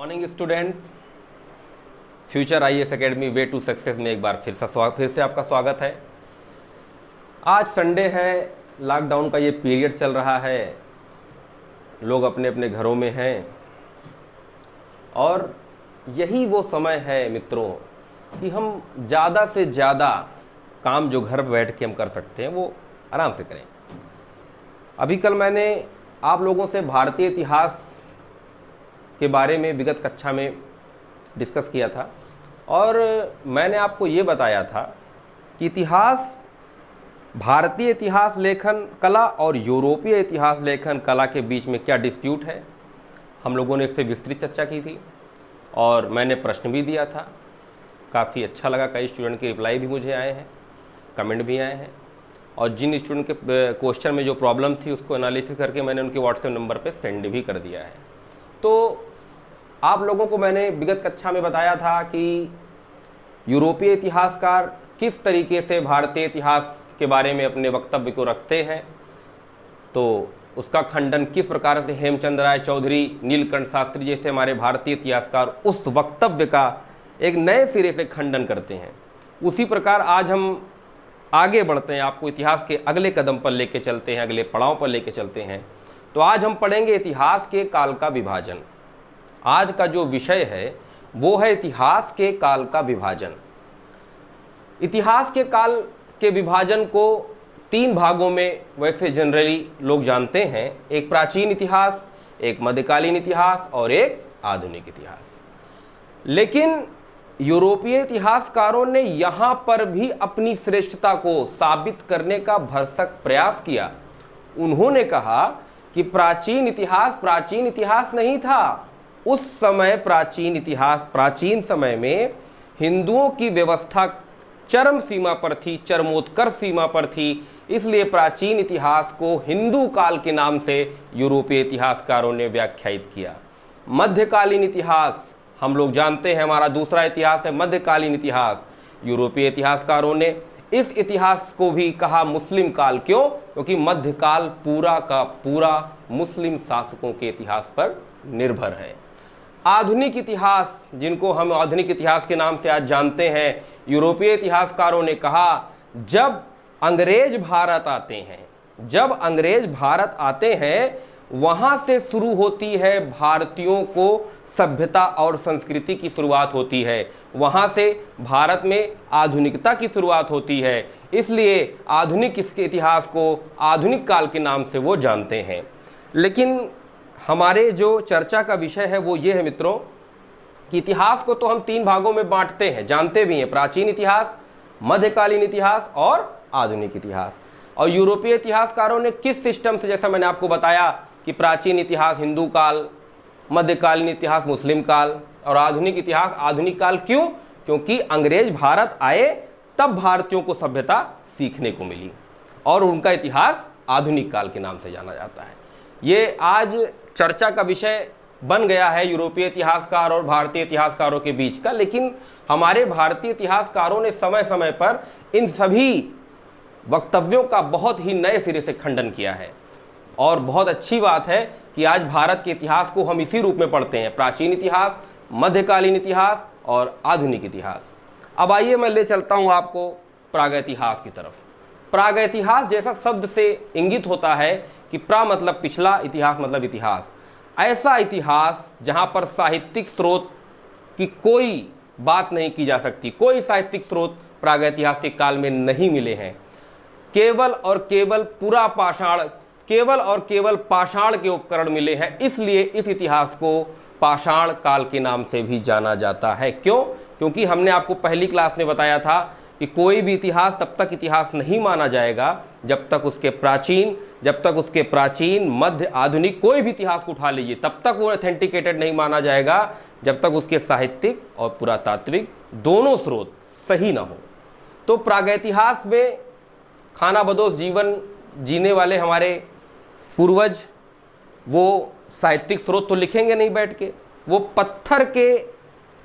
Morning student, future IAS academy way to success में एक बार फिर से आपका स्वागत है। आज संडे है, लॉकडाउन का ये पीरियड चल रहा है, लोग अपने अपने घरों में हैं और यही वो समय है मित्रों कि हम ज़्यादा से ज़्यादा काम जो घर बैठ के हम कर सकते हैं वो आराम से करें। अभी कल मैंने आप लोगों से भारतीय इतिहास के बारे में विगत कक्षा में डिस्कस किया था और मैंने आपको ये बताया था कि भारतीय इतिहास लेखन कला और यूरोपीय इतिहास लेखन कला के बीच में क्या डिस्प्यूट है। हम लोगों ने इस पर विस्तृत चर्चा की थी और मैंने प्रश्न भी दिया था। काफ़ी अच्छा लगा, कई स्टूडेंट के रिप्लाई भी मुझे आए हैं, कमेंट भी आए हैं और जिन स्टूडेंट के क्वेश्चन में जो प्रॉब्लम थी उसको एनालिसिस करके मैंने उनके व्हाट्सएप नंबर पे सेंड भी कर दिया है। तो आप लोगों को मैंने विगत कक्षा में बताया था कि यूरोपीय इतिहासकार किस तरीके से भारतीय इतिहास के बारे में अपने वक्तव्य को रखते हैं, तो उसका खंडन किस प्रकार से हेमचंद राय चौधरी, नीलकंठ शास्त्री जैसे हमारे भारतीय इतिहासकार उस वक्तव्य का एक नए सिरे से खंडन करते हैं। उसी प्रकार आज हम आगे बढ़ते हैं, आपको इतिहास के अगले कदम पर लेके चलते हैं, अगले पड़ाव पर लेके चलते हैं। तो आज हम पढ़ेंगे इतिहास के काल का विभाजन। आज का जो विषय है वो है इतिहास के काल का विभाजन। इतिहास के काल के विभाजन को तीन भागों में वैसे जनरली लोग जानते हैं, एक प्राचीन इतिहास, एक मध्यकालीन इतिहास और एक आधुनिक इतिहास। लेकिन यूरोपीय इतिहासकारों ने यहाँ पर भी अपनी श्रेष्ठता को साबित करने का भरसक प्रयास किया। उन्होंने कहा कि प्राचीन इतिहास नहीं था। उस समय प्राचीन समय में हिंदुओं की व्यवस्था चरम सीमा पर थी, चरमोत्कर्ष सीमा पर थी, इसलिए प्राचीन इतिहास को हिंदू काल के नाम से यूरोपीय इतिहासकारों ने व्याख्यायित किया। मध्यकालीन इतिहास हम लोग जानते हैं, हमारा दूसरा इतिहास है मध्यकालीन इतिहास। यूरोपीय इतिहासकारों ने इस इतिहास को भी कहा मुस्लिम काल। क्यों? क्योंकि मध्यकाल पूरा का पूरा मुस्लिम शासकों के इतिहास पर निर्भर है। आधुनिक इतिहास, जिनको हम आधुनिक इतिहास के नाम से आज जानते हैं, यूरोपीय इतिहासकारों ने कहा जब अंग्रेज भारत आते हैं वहां से शुरू होती है भारतीयों को सभ्यता और संस्कृति की शुरुआत होती है, वहां से भारत में आधुनिकता की शुरुआत होती है। इसलिए आधुनिक इसके इतिहास को आधुनिक काल के नाम से वो जानते हैं। लेकिन हमारे जो चर्चा का विषय है वो ये है मित्रों कि इतिहास को तो हम तीन भागों में बांटते हैं, जानते भी हैं, प्राचीन इतिहास, मध्यकालीन इतिहास और आधुनिक इतिहास। और यूरोपीय इतिहासकारों ने किस सिस्टम से, जैसा मैंने आपको बताया कि प्राचीन इतिहास हिंदू काल, मध्यकालीन इतिहास मुस्लिम काल और आधुनिक इतिहास आधुनिक काल। क्यों? क्योंकि अंग्रेज भारत आए तब भारतीयों को सभ्यता सीखने को मिली और उनका इतिहास आधुनिक काल के नाम से जाना जाता है। ये आज चर्चा का विषय बन गया है यूरोपीय इतिहासकार और भारतीय इतिहासकारों के बीच का। लेकिन हमारे भारतीय इतिहासकारों ने समय समय पर इन सभी वक्तव्यों का बहुत ही नए सिरे से खंडन किया है और बहुत अच्छी बात है कि आज भारत के इतिहास को हम इसी रूप में पढ़ते हैं, प्राचीन इतिहास, मध्यकालीन इतिहास और आधुनिक इतिहास। अब आइए मैं ले चलता हूं आपको प्रागैतिहास की तरफ। प्रागैतिहास जैसा शब्द से इंगित होता है कि प्रा मतलब पिछला, इतिहास मतलब इतिहास। ऐसा इतिहास जहां पर साहित्यिक स्रोत की कोई बात नहीं की जा सकती, कोई साहित्यिक स्रोत प्रागैतिहासिक काल में नहीं मिले हैं। केवल और केवल पाषाण के उपकरण मिले हैं, इसलिए इस इतिहास को पाषाण काल के नाम से भी जाना जाता है। क्यों? क्योंकि हमने आपको पहली क्लास में बताया था कि कोई भी इतिहास तब तक इतिहास नहीं माना जाएगा जब तक उसके प्राचीन मध्य आधुनिक कोई भी इतिहास को उठा लीजिए, तब तक वो ऑथेंटिकेटेड नहीं माना जाएगा जब तक उसके साहित्यिक और पुरातात्विक दोनों स्रोत सही ना हो। तो प्रागैतिहास में खानाबदोश जीवन जीने वाले हमारे पूर्वज वो साहित्यिक स्रोत तो लिखेंगे नहीं बैठ के, वो पत्थर के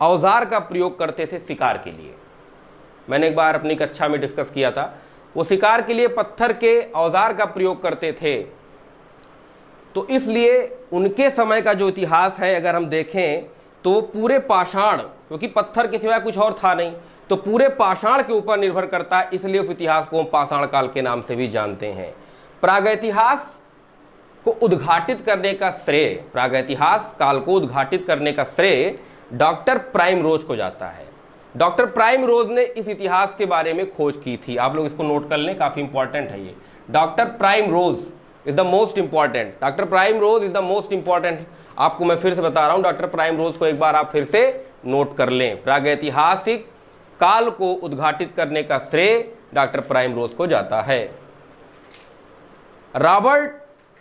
औजार का प्रयोग करते थे शिकार के लिए। मैंने एक बार अपनी कक्षा में डिस्कस किया था, वो शिकार के लिए पत्थर के औजार का प्रयोग करते थे। तो इसलिए उनके समय का जो इतिहास है अगर हम देखें तो तो पूरे पाषाण, क्योंकि पत्थर के सिवाय कुछ और था नहीं, तो पूरे पाषाण के ऊपर निर्भर करता है, इसलिए उस इतिहास को हम पाषाण काल के नाम से भी जानते हैं। प्रागैतिहास को उद्घाटित करने का श्रेय, प्रागैतिहास काल को उद्घाटित करने का श्रेय डॉक्टर प्राइमरोज को जाता है। डॉक्टर प्राइमरोज ने इस इतिहास के बारे में खोज की थी। आप लोग इसको नोट कर लें, काफी इंपॉर्टेंट है ये। Doctor primrose is the most important, doctor primrose is the most important. आपको मैं फिर से बता रहा हूं, डॉक्टर प्राइमरोज को एक बार आप फिर से नोट कर लें। प्रागैतिहासिक काल को उद्घाटित करने का श्रेय डॉक्टर प्राइमरोज को जाता है। रॉबर्ट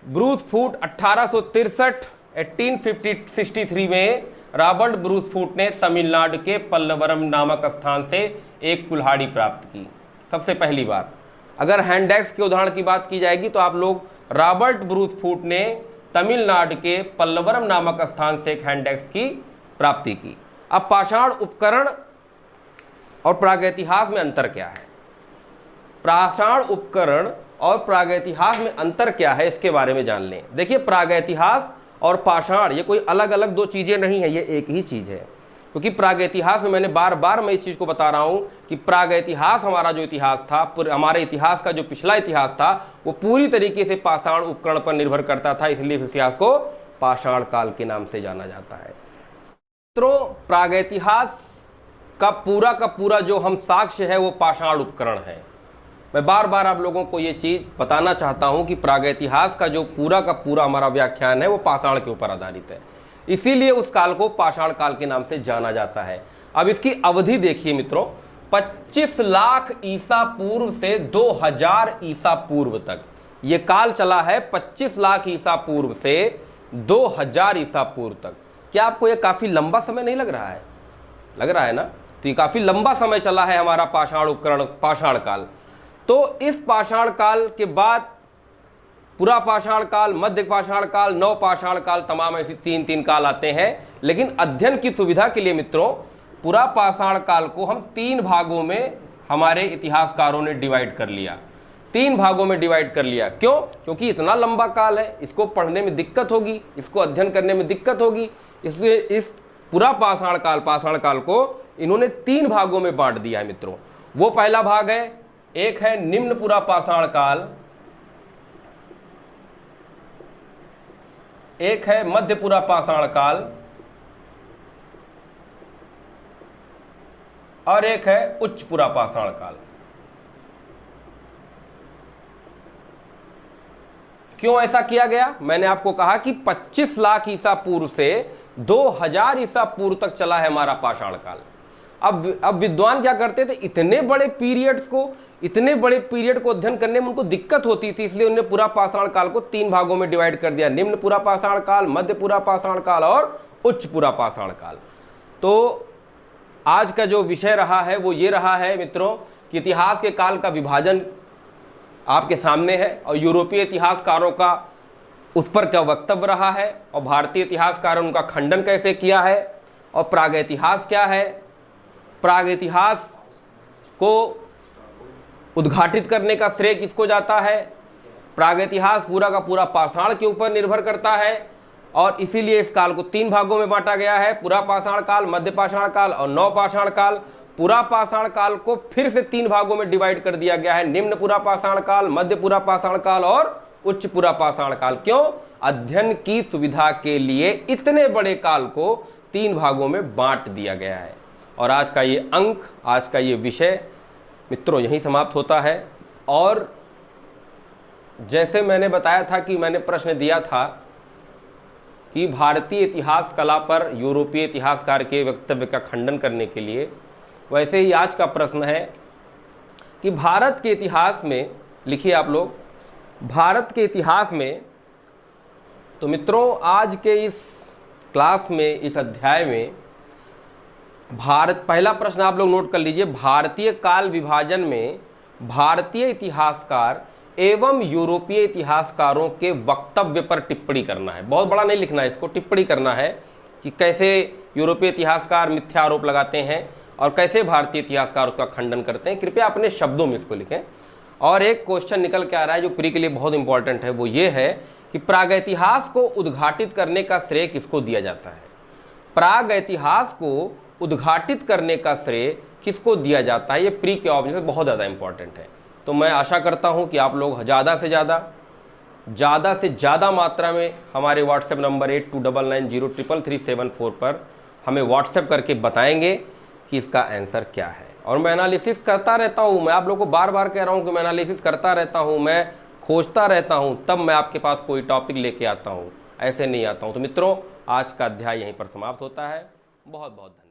ब्रूस फूट 1863 में रॉबर्ट ब्रूस फूट ने तमिलनाडु के पल्लवरम नामक स्थान से एक कुल्हाड़ी प्राप्त की, सबसे पहली बार। अगर हैंडएक्स के उदाहरण की बात की जाएगी तो आप लोग रॉबर्ट ब्रूस फूट ने तमिलनाडु के पल्लवरम नामक स्थान से एक हैंडएक्स की प्राप्ति की। अब पाषाण उपकरण और प्रागैतिहास में अंतर क्या है? पाषाण उपकरण और प्रागैतिहास में अंतर क्या है, इसके बारे में जान लें। देखिए, प्रागैतिहास और पाषाण ये कोई अलग अलग दो चीजें नहीं है, ये एक ही चीज है। क्योंकि प्रागैतिहास में मैंने बार बार मैं इस चीज को बता रहा हूं कि प्रागैतिहास हमारा जो इतिहास था, हमारे इतिहास का जो पिछला इतिहास था, वो पूरी तरीके से पाषाण उपकरण पर निर्भर करता था, इसलिए इस इतिहास को पाषाण काल के नाम से जाना जाता है। मित्रों, प्रागैतिहास का पूरा जो हम साक्ष्य है वो पाषाण उपकरण है। मैं बार बार आप लोगों को ये चीज बताना चाहता हूं कि प्रागैतिहास का जो पूरा हमारा व्याख्यान है वो पाषाण के ऊपर आधारित है, इसीलिए उस काल को पाषाण काल के नाम से जाना जाता है। अब इसकी अवधि देखिए मित्रों, 25 लाख ईसा पूर्व से 2000 ईसा पूर्व तक ये काल चला है। 25 लाख ईसा पूर्व से 2000 ईसा पूर्व तक। क्या आपको ये काफी लंबा समय नहीं लग रहा है? लग रहा है ना? तो ये काफी लंबा समय चला है हमारा पाषाण उपकरण, पाषाण काल। तो इस पाषाण काल के बाद पुरा पाषाण काल, मध्य पाषाण काल, नव पाषाण काल, तमाम ऐसी तीन काल आते हैं। लेकिन अध्ययन की सुविधा के लिए मित्रों, पुरा पाषाण काल को हम 3 भागों में हमारे इतिहासकारों ने डिवाइड कर लिया। 3 भागों में डिवाइड कर लिया। क्यों? क्योंकि इतना लंबा काल है, इसको पढ़ने में दिक्कत होगी, इसको अध्ययन करने में दिक्कत होगी, इसलिए इस पुरा पाषाण काल को इन्होंने 3 भागों में बांट दिया है मित्रों। वो पहला भाग है, एक है निम्न पुरा पाषाण काल, एक है मध्य पुरा पाषाण काल और एक है उच्च पुरा पाषाण काल। क्यों ऐसा किया गया? मैंने आपको कहा कि 25 लाख ईसा पूर्व से 2000 ईसा पूर्व तक चला है हमारा पाषाण काल। अब विद्वान क्या करते थे, इतने बड़े पीरियड को अध्ययन करने में उनको दिक्कत होती थी, इसलिए उन्होंने पूरा पाषाण काल को 3 भागों में डिवाइड कर दिया, निम्न पूरा पाषाण काल, मध्य पूरा पाषाण काल और उच्च पूरा पाषाण काल। तो आज का जो विषय रहा है वो ये रहा है मित्रों कि इतिहास के काल का विभाजन आपके सामने है और यूरोपीय इतिहासकारों का उस पर क्या वक्तव्य रहा है और भारतीय इतिहासकारों ने उनका खंडन कैसे किया है और प्रागैतिहास क्या है, प्रागैतिहास को उद्घाटित करने का श्रेय किसको जाता है। प्रागैतिहास पूरा का पूरा पाषाण के ऊपर निर्भर करता है और इसीलिए इस काल को 3 भागों में बांटा गया है, पुरा पाषाण काल, मध्य पाषाण काल और नव पाषाण काल। पुरा पाषाण काल को फिर से 3 भागों में डिवाइड कर दिया गया है, निम्न पुरा पाषाण काल, मध्य पुरा पाषाण काल और उच्च पुरा पाषाण काल। क्यों? अध्ययन की सुविधा के लिए इतने बड़े काल को 3 भागों में बांट दिया गया है। और आज का ये अंक, आज का ये विषय मित्रों यहीं समाप्त होता है। और जैसे मैंने बताया था कि मैंने प्रश्न दिया था कि भारतीय इतिहास कला पर यूरोपीय इतिहासकार के वक्तव्य का खंडन करने के लिए, वैसे ही आज का प्रश्न है कि भारत के इतिहास में, लिखिए आप लोग, भारत के इतिहास में। तो मित्रों आज के इस क्लास में, इस अध्याय में पहला प्रश्न आप लोग नोट कर लीजिए, भारतीय काल विभाजन में भारतीय इतिहासकार एवं यूरोपीय इतिहासकारों के वक्तव्य पर टिप्पणी करना है। बहुत बड़ा नहीं लिखना है इसको, टिप्पणी करना है कि कैसे यूरोपीय इतिहासकार मिथ्या आरोप लगाते हैं और कैसे भारतीय इतिहासकार उसका खंडन करते हैं। कृपया अपने शब्दों में इसको लिखें। और एक क्वेश्चन निकल के आ रहा है जो प्री के लिए बहुत इंपॉर्टेंट है, वो ये है कि प्रागैतिहास को उद्घाटित करने का श्रेय किसको दिया जाता है। प्राग इतिहास को उद्घाटित करने का श्रेय किसको दिया जाता है? ये प्री के ऑप्शन बहुत ज़्यादा इंपॉर्टेंट है। तो मैं आशा करता हूँ कि आप लोग ज़्यादा से ज़्यादा मात्रा में हमारे व्हाट्सएप नंबर 8299033374 पर हमें व्हाट्सएप करके बताएंगे कि इसका आंसर क्या है। और मैं एनालिसिस करता रहता हूँ, मैं आप लोगों को बार बार कह रहा हूँ कि मैं एनालिसिस करता रहता हूँ, मैं खोजता रहता हूँ, तब मैं आपके पास कोई टॉपिक लेके आता हूँ, ऐसे नहीं आता हूँ। तो मित्रों, आज का अध्याय यहीं पर समाप्त होता है। बहुत बहुत धन्यवाद।